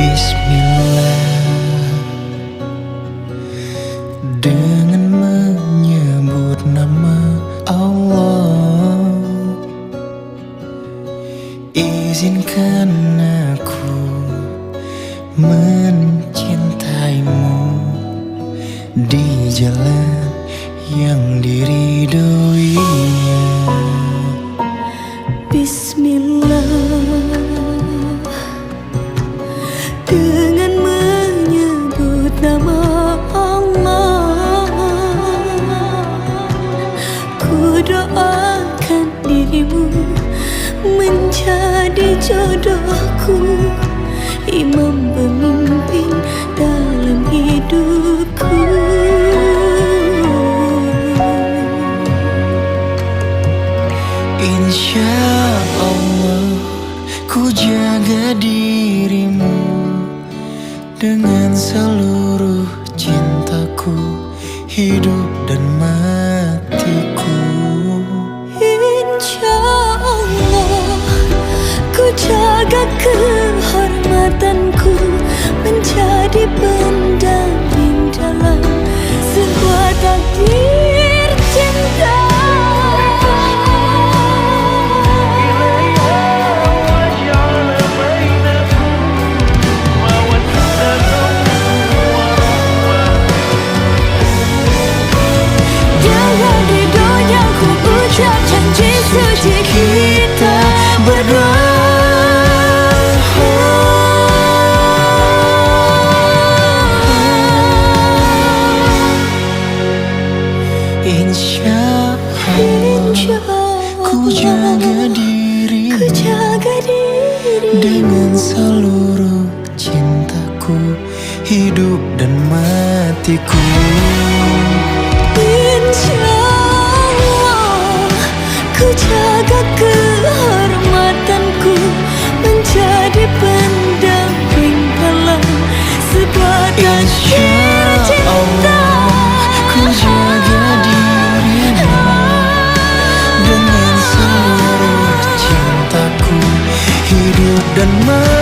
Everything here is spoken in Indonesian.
Bismillah, dengan menyebut nama Allah, izinkan aku mencintaimu di jalan yang diridhoinya. Bismillah, dengan menyebut nama Allah, ku doakan dirimu menjadi jodohku, imam pemimpin dalam hidupku. Insya Allah ku jaga dirimu dengan seluruh cintaku, hidup dan matiku. Insya Allah ku jaga kehormatanku menjadi pendamping dalam sebuah takdir cinta. Suci kita berdua, insya Allah ku jaga dirimu dengan seluruh cintaku, hidup dan matiku. Ku jaga kehormatanku menjadi pendamping dalam sebuah takdir cinta. Ku jaga dirimu dengan seluruh cintaku, hidup dan matiku.